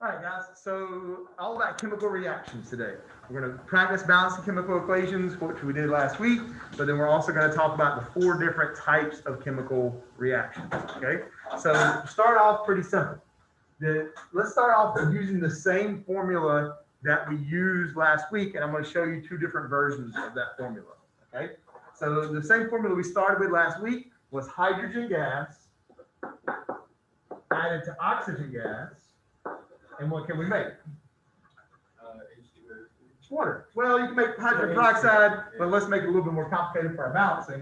All right, guys, so all about chemical reactions today. We're going to practice balancing chemical equations, which we did last week, but then we're also going to talk about the 4 different types of chemical reactions, okay? So start off pretty simple. Let's start off with using the same formula that we used last week, and I'm going to show you 2 different versions of that formula, okay? So the same formula we started with last week was hydrogen gas added to oxygen gas. And what can we make? H2O. Water. Well, you can make hydrogen peroxide, but let's make it a little bit more complicated for our balancing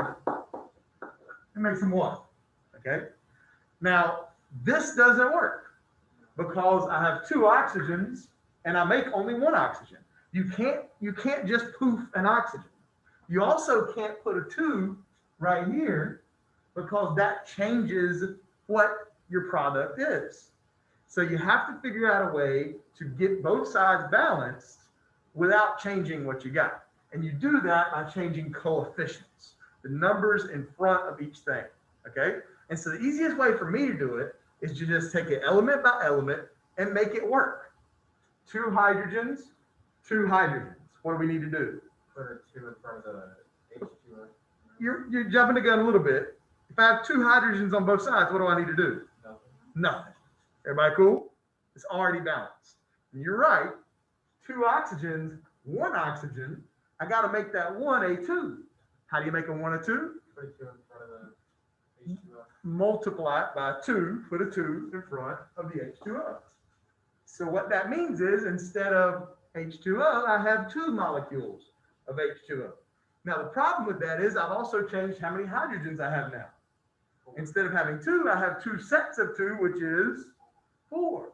and make some water. Okay. Now, this doesn't work because I have 2 oxygens and I make only 1 oxygen. You can't just poof an oxygen. You also can't put a 2 right here because that changes what your product is. So you have to figure out a way to get both sides balanced without changing what you got. And you do that by changing coefficients, the numbers in front of each thing, okay? And so the easiest way for me to do it is to just take it element by element and make it work. 2 hydrogens, 2 hydrogens. What do we need to do? Put a 2 in front of the H2O. You're jumping the gun a little bit. If I have 2 hydrogens on both sides, what do I need to do? Nothing. Everybody cool? It's already balanced. And you're right. 2 oxygens, 1 oxygen. I got to make that 1 a 2. How do you make a 1 a 2? Put a 2 in front of the H2O. Multiply it by 2. Put a 2 in front of the H2O. So what that means is instead of H2O, I have 2 molecules of H2O. Now the problem with that is I've also changed how many hydrogens I have now. Instead of having 2, I have 2 sets of 2, which is 4.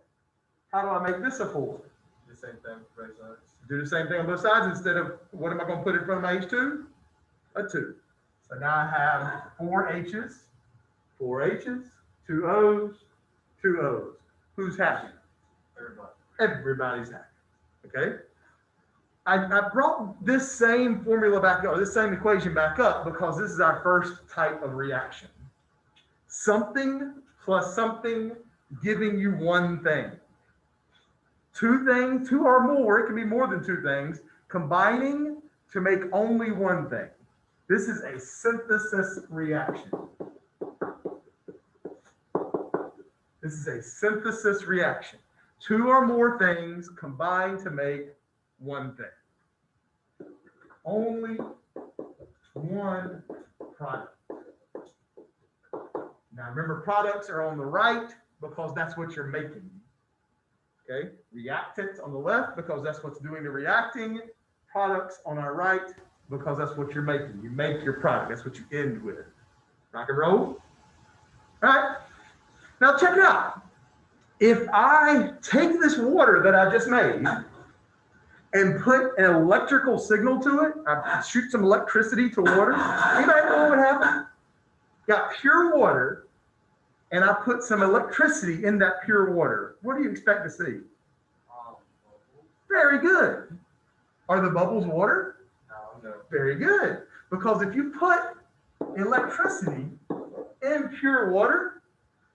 How do I make this a 4? The same thing for both sides. Do the same thing on both sides. Instead of, what am I going to put in front of my H2? A 2. So now I have 4 H's, 4 H's, 2 O's, 2 O's. Who's happy? Everybody. Everybody's happy. Okay? I brought this same formula back up, or this same equation back up, because this is our first type of reaction. Something plus something giving you one thing. 2 things, 2 or more, it can be more than 2 things, combining to make only one thing. This is a synthesis reaction. This is a synthesis reaction. 2 or more things combine to make one thing. Only one product. Now remember, products are on the right because that's what you're making. Okay, reactants on the left because that's what's doing the reacting. Products on our right because that's what you're making. You make your product. That's what you end with. Rock and roll. All right. Now check it out. If I take this water that I just made and put an electrical signal to it, I shoot some electricity to water. Anybody know what would happen? Got pure water, and I put some electricity in that pure water. What do you expect to see? Very good. Are the bubbles water? No. Very good. Because if you put electricity in pure water,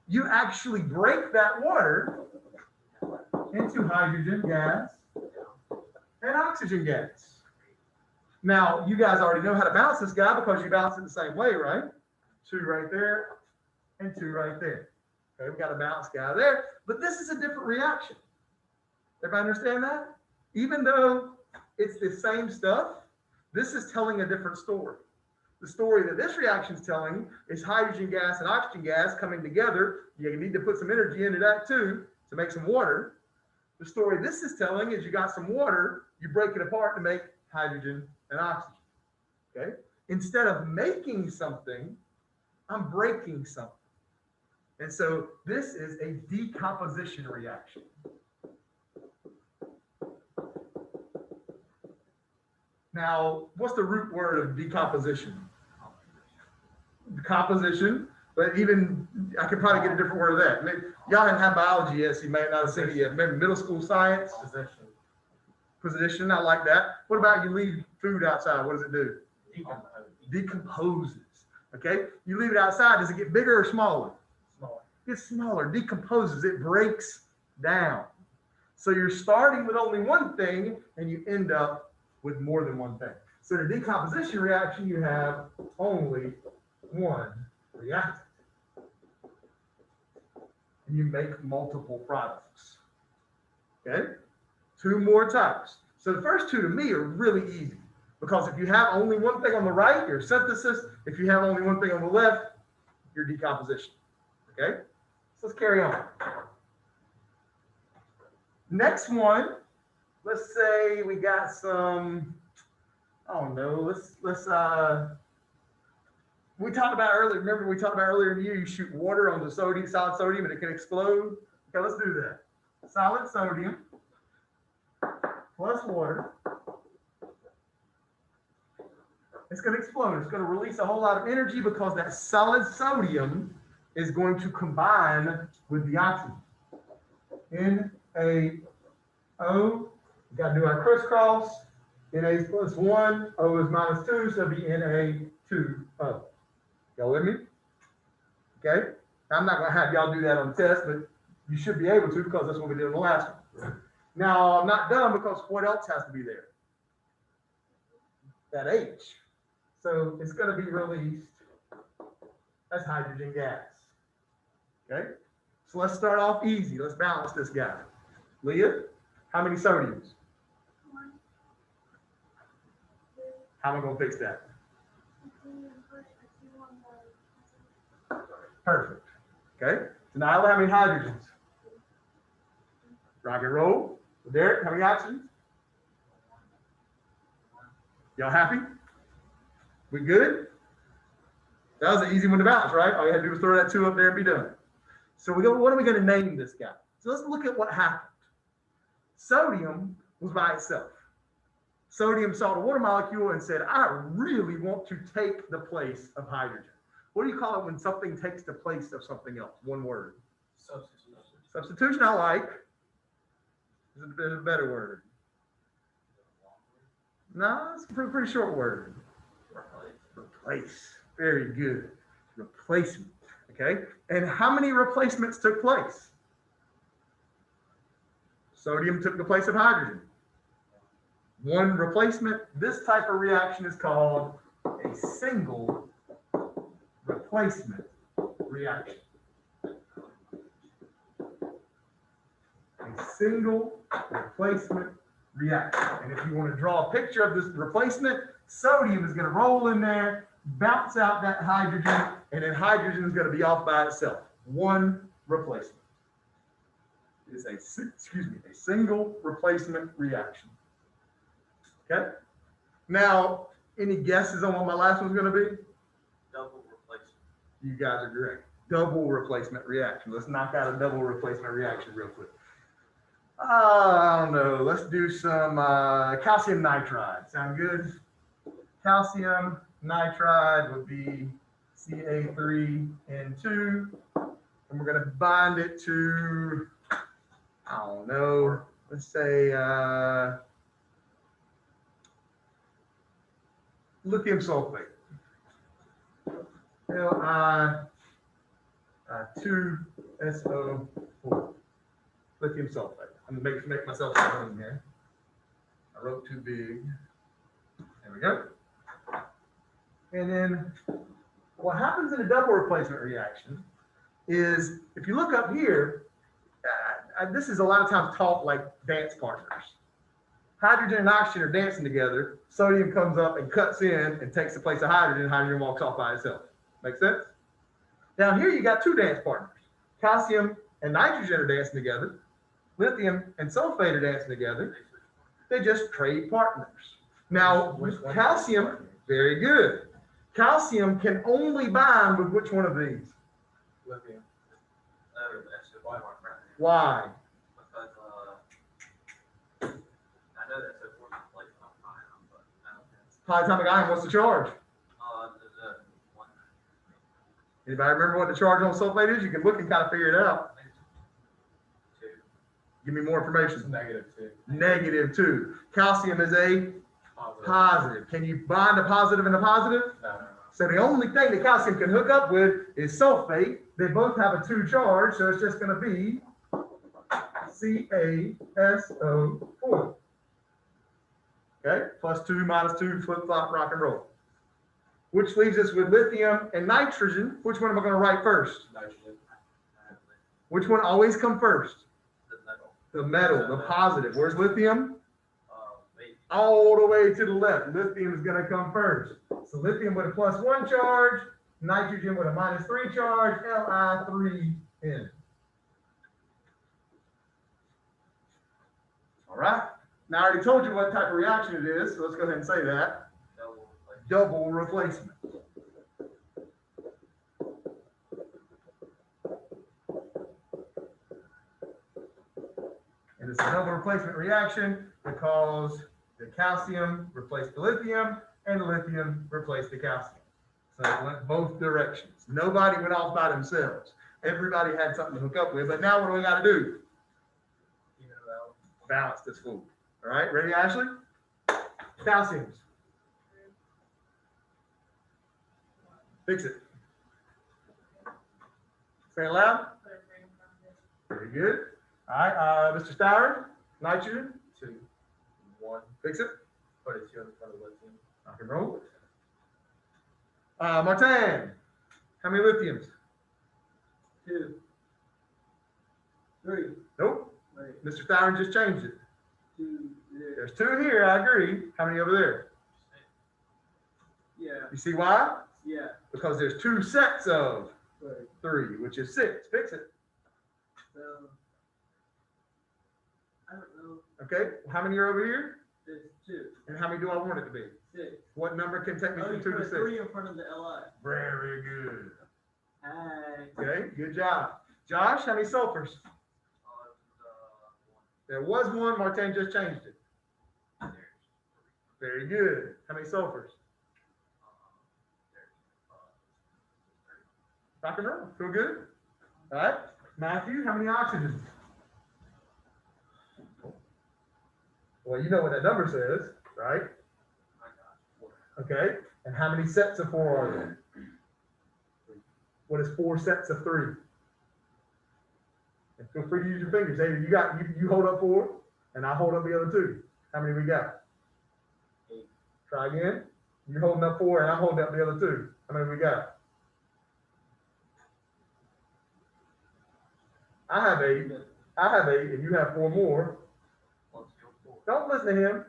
you actually break that water into hydrogen gas and oxygen gas. Now, you guys already know how to balance this guy because you balance it the same way, right? 2 right there and 2 right there. Okay, we got a balanced guy there, but this is a different reaction. Everybody understand that? Even though it's the same stuff, this is telling a different story. The story that this reaction is telling is hydrogen gas and oxygen gas coming together. You need to put some energy into that too to make some water. The story this is telling is you got some water, you break it apart to make hydrogen and oxygen. Okay? Instead of making something, I'm breaking something. And so this is a decomposition reaction. Now, what's the root word of decomposition? Composition, but even I could probably get a different word of that. Maybe, y'all haven't had biology yet, so you may not have seen it yet. Maybe middle school science. Position, I like that. What about you leave food outside? What does it do? Decomposes. Okay, you leave it outside. Does it get bigger or smaller? Smaller. It gets smaller. Decomposes. It breaks down. So you're starting with only one thing and you end up with more than one thing. So in a decomposition reaction, you have only one reactant. And you make multiple products. Okay? Two more types. So the first two to me are really easy because if you have only one thing on the right, your synthesis. If you have only one thing on the left, your decomposition. Okay? So let's carry on. Next one, let's say we got some, I don't know, we talked about earlier, remember we talked about earlier in the year, you shoot water on the sodium, solid sodium and it can explode. Okay, let's do that. Solid sodium plus water. It's going to explode. It's going to release a whole lot of energy because that solid sodium is going to combine with the oxygen. NaO, we got to do our crisscross. Na is plus 1, O is minus 2, so it'll be Na2O. Y'all with me? Okay? I'm not going to have y'all do that on the test, but you should be able to because that's what we did in the last one. Now, I'm not done because what else has to be there? That H. So it's going to be released as hydrogen gas. Okay? So let's start off easy. Let's balance this guy. Leah, how many sodiums? 1, 2, How am I going to fix that? 3, and push a 2 on the Perfect. Okay? So now how many hydrogens? Rock and roll. Derek, how many oxygens? Y'all happy? We good? That was an easy one to balance, right? All you had to do was throw that 2 up there and be done. So what are we going to name this guy? So let's look at what happened. Sodium was by itself. Sodium saw the water molecule and said, I really want to take the place of hydrogen. What do you call it when something takes the place of something else? One word. Substitution. Substitution I like. There's a better word. No, it's a pretty short word. Replace. Very good. Replacement. Okay. And how many replacements took place? Sodium took the place of hydrogen. One replacement. This type of reaction is called a single replacement reaction. A single replacement reaction. And if you want to draw a picture of this replacement, sodium is going to roll in there, bounce out that hydrogen, and then hydrogen is going to be off by itself. One replacement. It's a single replacement reaction. Okay? Now, any guesses on what my last one's going to be? Double replacement. You guys are correct. Double replacement reaction. Let's knock out a double replacement reaction real quick. I don't know. Let's do some calcium nitride. Sound good? Calcium nitride would be Ca3N2. And we're going to bind it to, I don't know, let's say lithium sulfate. Li2SO4. Lithium sulfate. I'm going to make myself some here. I wrote too big. There we go. And then what happens in a double replacement reaction is, if you look up here, this is a lot of times taught like dance partners. Hydrogen and oxygen are dancing together. Sodium comes up and cuts in and takes the place of hydrogen. Hydrogen walks off by itself. Make sense? Down here, you got two dance partners. Calcium and nitrogen are dancing together. Lithium and sulfate are dancing together. They just trade partners. Now, calcium, very good. Calcium can only bind with which one of these? Lithium. Why? Because I know that's a force replacement on ion, but I don't think High atomic ion, what's the charge? there's one. Anybody remember what the charge on sulfate is? You can look and kind of figure it out. Two. Give me more information. -2. -2. Calcium is a Positive. positive. Can you bind a positive and a positive? No. So the only thing that calcium can hook up with is sulfate. They both have a 2 charge, so it's just going to be CaSO4. Okay, plus 2 minus 2, flip-flop, rock and roll. Which leaves us with lithium and nitrogen. Which one am I going to write first? Nitrogen. Which one always come first? The metal. The metal, the positive. Where's lithium? Wait. All the way to the left. Lithium is going to come first. So lithium with a +1 charge, nitrogen with a -3 charge, Li3N. All right. Now I already told you what type of reaction it is, so let's go ahead and say that. Double replacement. And it's a double replacement reaction because the calcium replaced the lithium and the lithium replaced the calcium. So it went both directions. Nobody went off by themselves. Everybody had something to hook up with, but now what do we got to do? Balance this fool. All right, ready, Ashley? Calciums. Fix it. Say it loud. Very good. All right, Mr. Stowers, nitrogen. 2, 1. Fix it. Put it 2 in front of lithium. Rock and roll. Martin, how many lithiums? 2, 3. Nope. Wait. Mr. Stowers just changed it. 2, There's 2 here, I agree. How many over there? Yeah. You see why? Yeah. Because there's 2 sets of Wait. 3, which is 6. Fix it. So, I don't know. Okay, how many are over here? There's 2, And how many do I want it to be? 6. What number can take me Oh, from you 2 to put 6? 3 in front of the Li. Very good. Hi. Okay, good job. Josh, how many sulfurs? There was 1, Martin just changed it. Very good. How many sulfurs? Rock and roll. Feel good? All right. Matthew, how many oxygens? Well, you know what that number says, right? Okay. And how many sets of 4 are there? What is 4 sets of 3? And feel free to use your fingers. Hey, you hold up 4, and I hold up the other 2. How many we got? 8. Try again. You're holding up 4, and I'm holding up the other 2. How many we got? I have 8. I have 8, and you have 4 more. Don't listen to him.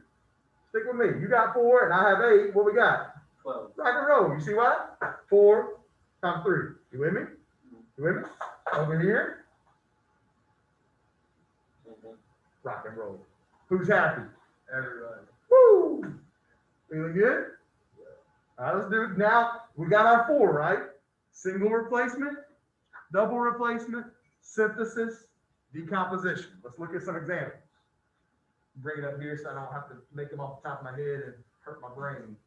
Stick with me. You got 4, and I have 8. What we got? 12. Rock and roll. You see why? 4 times 3. You with me? You with me? Over here. Rock and roll. Who's happy? Everybody. Woo! Feeling good? All right, let's do it. Now, we got our 4, right? Single replacement, double replacement, synthesis, decomposition. Let's look at some examples. Bring it up here so I don't have to make them off the top of my head and hurt my brain.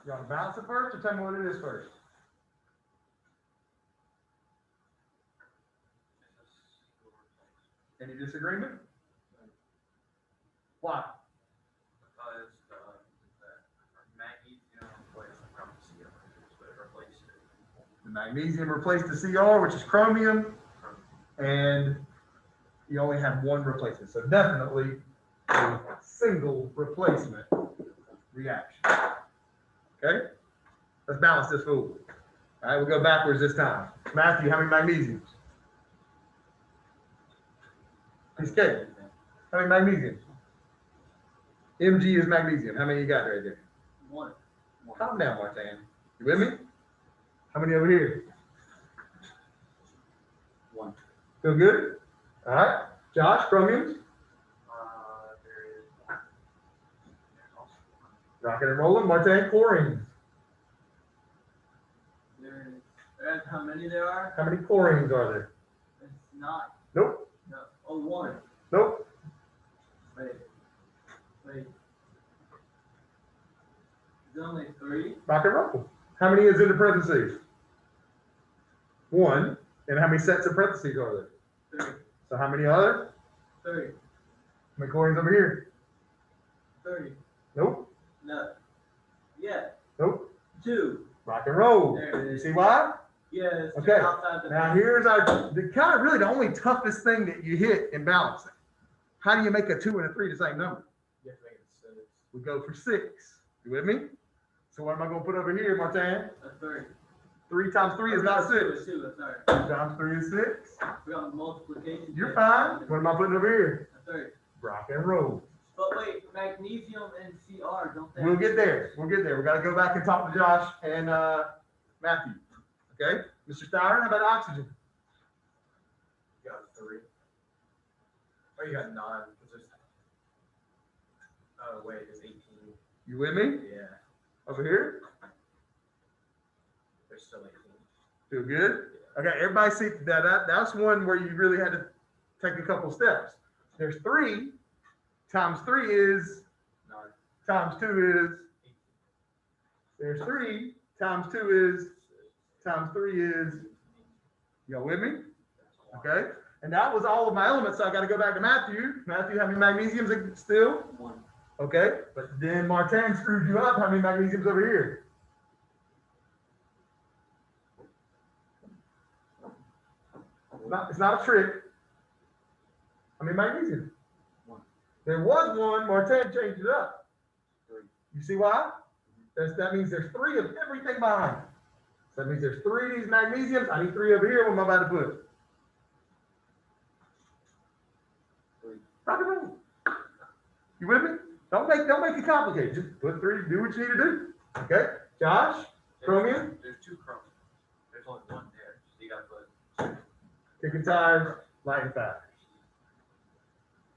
You want to balance it first or tell me what it is first? Any disagreement? Why? Because the magnesium replaced the so it replaced it. The magnesium replaced the Cr, which is chromium, and you only have 1 replacement. So definitely a single replacement reaction. Okay? Let's balance this fool. All right, we'll go backwards this time. Matthew, how many magnesiums? Piece of cake. How many magnesium? Mg is magnesium. How many you got right there? 1. Calm down, Martin. You with me? How many over here? 1. Feel good? All right. Josh, chromiums. There is 1. There's also 1. Rocking and rolling. Martin, chlorines. There's how many there are? How many chlorines are there? It's not. Nope. No. Oh, 1. Nope. Wait. Is it only 3? Rock and roll. How many is in the parentheses? 1. And how many sets of parentheses are there? 3. So how many are there? 3. How many chlorines over here? 30. Nope. No. Yeah. Nope. 2. Rock and roll. There it You is. see why? Yeah. It's Okay. outside the Now here's the kind of really the only toughest thing that you hit in balancing. How do you make a 2 and a 3 the same number? You have to make it 6. We go for 6. You with me? So what am I going to put over here, Martin? A 3. 3 times 3 is not 6. 2. Sorry. 2 times 3 is 6. We got multiplication. You're fine. What am I putting over here? A 3. Rock and roll. But wait, magnesium and Cr, don't they? We'll get there. We'll get there. We got to go back and talk to Josh and Matthew. Okay? Mr. Steyer, how about oxygen? You got 3. Oh, you got 9. Because there's. Oh, wait, there's 18. You with me? Yeah. Over here? There's still 18. Feel good? Okay, everybody see that's one where you really had to take a couple steps. There's 3 times 3 is 9. times 2 is. There's 3 times 2 is times 3 is. Y'all with me? Okay. And that was all of my elements. So I got to go back to Matthew. Matthew, how many magnesiums still? 1. Okay. But then Martin screwed you up. How many magnesiums over here? It's not a trick. How many magnesium? 1. There was 1. Martin changed it up. 3. You see why? That means there's 3 of everything behind. So that means there's 3 of these magnesiums. I need 3 over here. What am I about to put? 3. Rock and roll. You with me? Don't make it complicated. Just put 3. Do what you need to do. Okay. Josh, chromium, There's 2 chromium. There's only 1 there. So you got to put. kicking tires, lighting fires.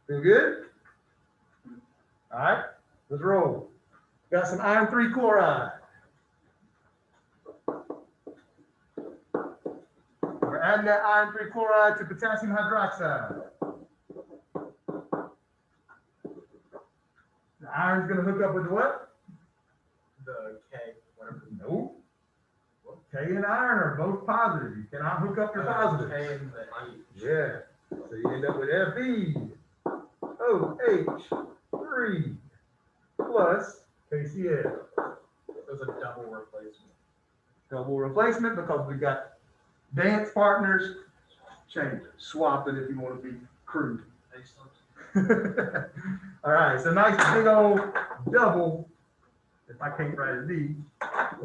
Feel good? All right. Let's roll. Got some iron 3 chloride. We're adding that iron 3 chloride to potassium hydroxide. The iron's going to hook up with what? The K, whatever. No. K and iron are both positive. You cannot hook up your positives. K and the H. Yeah. So you end up with FeOH3 plus KCl. There's a double replacement. Double replacement because we got dance partners. Change it. Swap it if you want to be crude. All right. So nice big old double, if I can't write a D,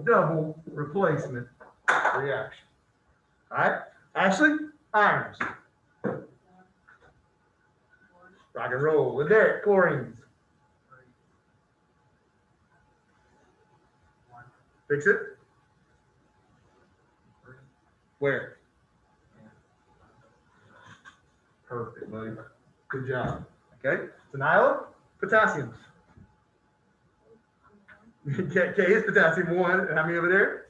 double replacement reaction. All right. Ashley, irons. Rock and roll. With Derek, chlorines. Fix it. Where? Perfect, buddy. Good job. Okay. So Nyla, potassium. K is potassium 1. And how many over there?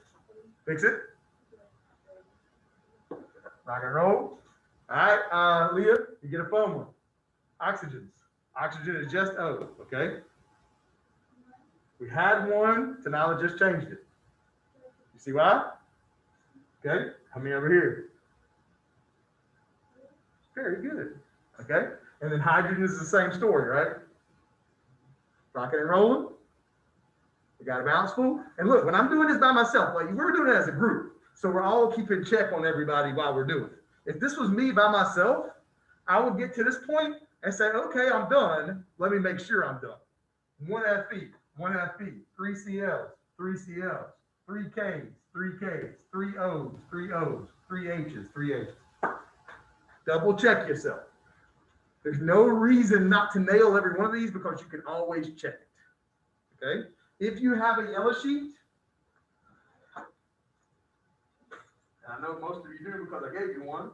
Fix it. Rock and roll. All right, Leah, you get a fun one. Oxygens. Oxygen is just O, okay? We had 1, so now I just changed it. You see why? Okay, how many over here? Very good, okay? And then hydrogen is the same story, right? Rocking and rolling. We got a balance pool. And look, when I'm doing this by myself, like we're doing it as a group, so we're all keeping check on everybody while we're doing it. If this was me by myself, I would get to this point and say, okay, I'm done. Let me make sure I'm done. 1 Fe, 1 Fe, 3 Cls, 3 Cls, 3 Ks, 3 Ks, 3 Os, 3 Os, 3 Hs, 3 Hs. Double check yourself. There's no reason not to nail every one of these because you can always check it. Okay? If you have a yellow sheet, and I know most of you do because I gave you one.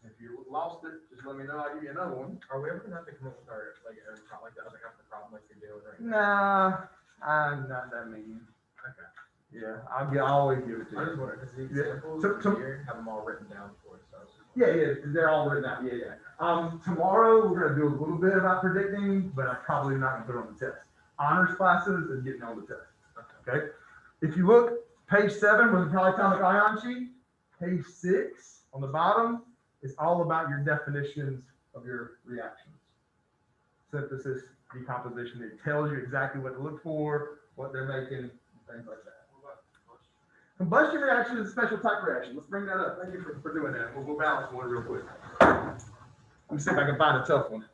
If you lost it, just let me know. I'll give you another one. Are we ever gonna have to come up with our like a like the other half of the problem like we do right now? Nah, I'm not that mean. Okay. Yeah, I'll always give it to I you. just wonder because the Yeah. examples So- here have them all written down for us. So I was just- Yeah, they're all written out. Yeah. Tomorrow we're gonna do a little bit about predicting, but I'm probably not gonna put it on the test. Honors classes is getting on the test. Okay. If you look, page 7 was the polyatomic ion sheet. Page 6 on the bottom is all about your definitions of your reactions. Synthesis, decomposition. It tells you exactly what to look for, what they're making, things like that. Combustion reaction is a special type reaction. Let's bring that up. Thank you for doing that. We'll balance one real quick. Let me see if I can find a tough one.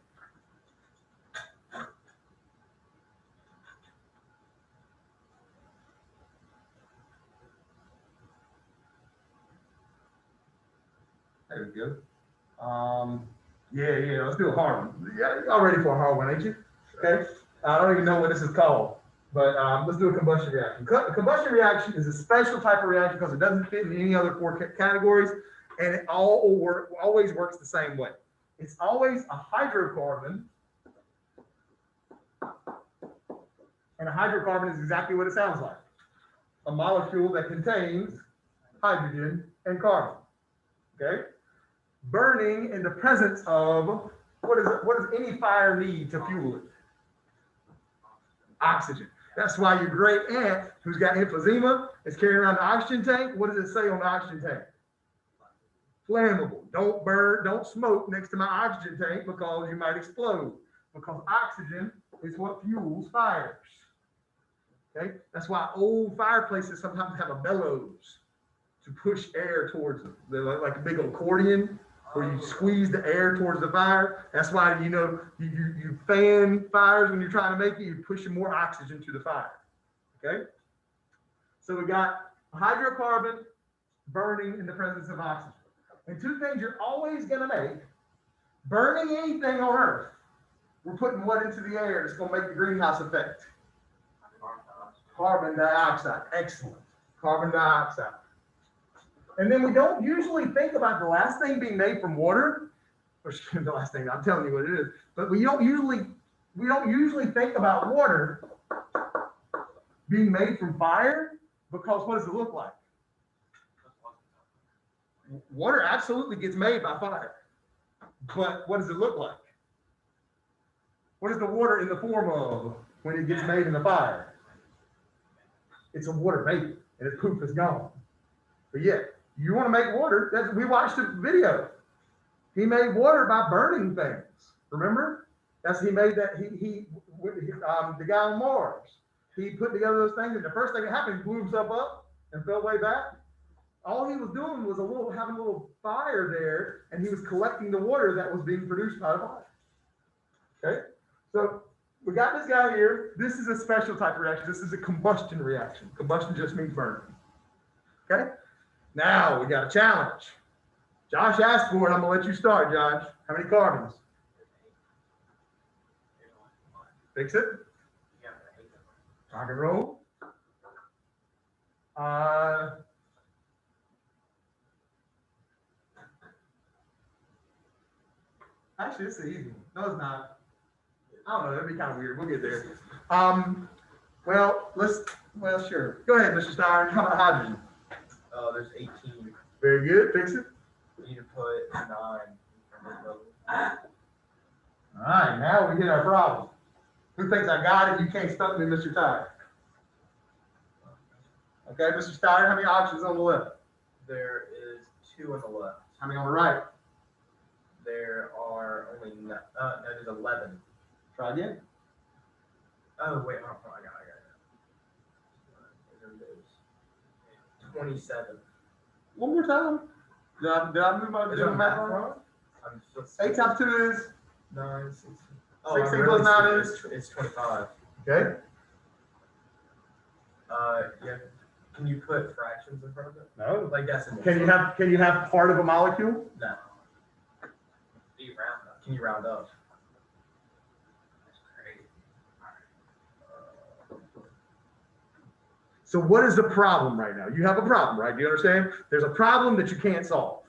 There we go. Yeah, let's do a hard one. Yeah, y'all ready for a hard one, ain't you? Okay. I don't even know what this is called, but let's do a combustion reaction. Combustion reaction is a special type of reaction because it doesn't fit in any other 4 categories, and it always works the same way. It's always a hydrocarbon, and a hydrocarbon is exactly what it sounds like. A molecule that contains hydrogen and carbon. Okay? Burning in the presence of, what does any fire need to fuel it? Oxygen. That's why your great aunt, who's got emphysema, is carrying around the oxygen tank. What does it say on the oxygen tank? Flammable. Don't burn, don't smoke next to my oxygen tank because you might explode. Because oxygen is what fuels fires. Okay? That's why old fireplaces sometimes have a bellows to push air towards them. They're like a big accordion where you squeeze the air towards the fire. That's why, you fan fires when you're trying to make it, you're pushing more oxygen to the fire. Okay? So we got hydrocarbon burning in the presence of oxygen. And 2 things you're always going to make, burning anything on Earth, we're putting what into the air that's going to make the greenhouse effect? Carbon dioxide. Excellent. Carbon dioxide. And then we don't usually think about the last thing being made from water, or the last thing, I'm telling you what it is, but we don't usually think about water being made from fire, because what does it look like? Water absolutely gets made by fire, but what does it look like? What is the water in the form of when it gets made in the fire? It's a water vapor, and its poof is gone. But yet, you want to make water? We watched a video. He made water by burning things. Remember? He made that. The guy on Mars. He put together those things, and the first thing that happened, he blew himself up and fell way back. All he was doing was having a little fire there, and he was collecting the water that was being produced by the fire. Okay, so we got this guy here. This is a special type of reaction. This is a combustion reaction. Combustion just means burning. Okay. Now we got a challenge. Josh asked for it. I'm gonna let you start, Josh. How many carbons? Fix it. Rock and roll. Actually, this is an easy one. No, it's not. I don't know. That'd be kind of weird. We'll get there. Well, sure. Go ahead, Mr. Steyer. How about hydrogen? There's 18. Very good. Fix it. You need to put 9 in front of the All right. Now we hit our problem. Who thinks I got it? You can't stump me, Mr. Steyer. Okay, Mr. Steyer, how many options on the left? There is 2 on the left. How many on the right? There are only no, there's 11. Try again. Oh wait, hold on, I got it. There it is. 27. One more time. Did I move my Is there a math math wrong? wrong? 8 times 2 is 9, 16. 16 plus 9 is? It's 25. Okay. Yeah. Can you put fractions in front of it? No. Like decimals? Can you have part of a molecule? No. Do you round up? Can you round up? So what is the problem right now? You have a problem, right? Do you understand? There's a problem that you can't solve.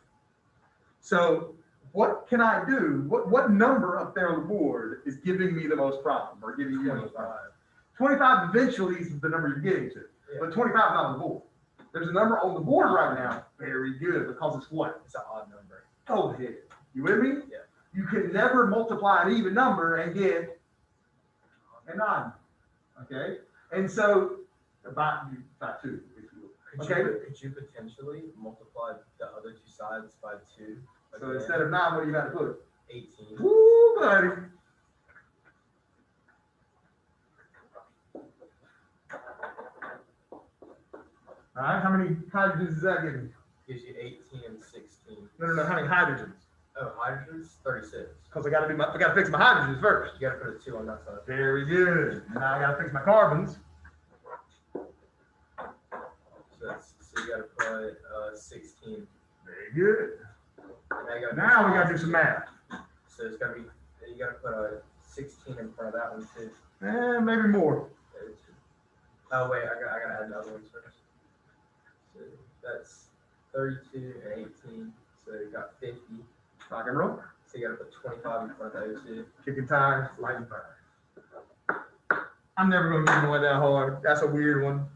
So what can I do? What number up there on the board is giving me the most problem or giving you the most problem? 25 eventually is the number you're getting to, but 25 is not on the board. There's a number on the board right now. Very good, because it's what? It's an odd number. Oh, ahead. You with me? Yeah. You can never multiply an even number and get an odd. Okay? And so, about 2, if you will. Okay? Could you potentially multiply the other two sides by 2? So instead of 9, what do you got to put? 18. Woo, buddy. All right, how many hydrogens is that giving? Gives you 18 and 16. No, how many hydrogens? Oh, hydrogens? 36. Because I gotta fix my hydrogens first. You gotta put a 2 on that side. Very good. Now I gotta fix my carbons. So you gotta put 16. Very good. And Now we gotta do some math. So it's gotta be, you gotta put a 16 in front of that one too. Maybe more. Oh wait, I gotta add the other ones first. So that's 32 and 18. So you got 50. Rock and roll. So you gotta put 25 in front of those two. Kicking tires, lighting fire. I'm never gonna give one that hard. That's a weird one.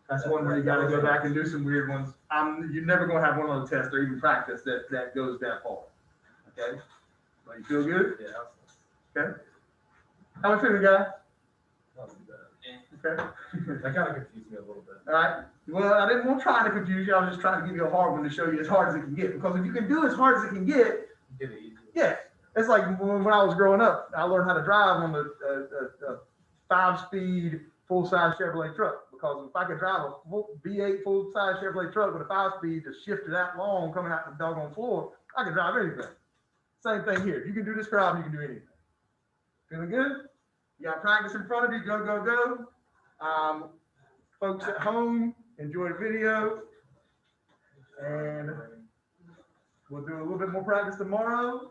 That's one where you gotta go back and do some weird ones. You're never gonna have one on the test or even practice that goes that far. Okay? But you feel good? Yeah. Okay. How we feeling, guys? Not too bad. Okay. That kind of confused me a little bit. All right. Well, I didn't want to try to confuse you. I was just trying to give you a hard one to show you as hard as it can get. Because if you can do as hard as it can get, Get it easy. yeah. It's like when I was growing up, I learned how to drive on a 5-speed full-size Chevrolet truck. Because if I could drive a V8 full-size Chevrolet truck with a 5-speed to shift it that long coming out the doggone floor, I could drive anything. Same thing here. If you can do this crowd, you can do anything. Feeling good? You got practice in front of you. Go, go, go. Folks at home, enjoy the video. And we'll do a little bit more practice tomorrow.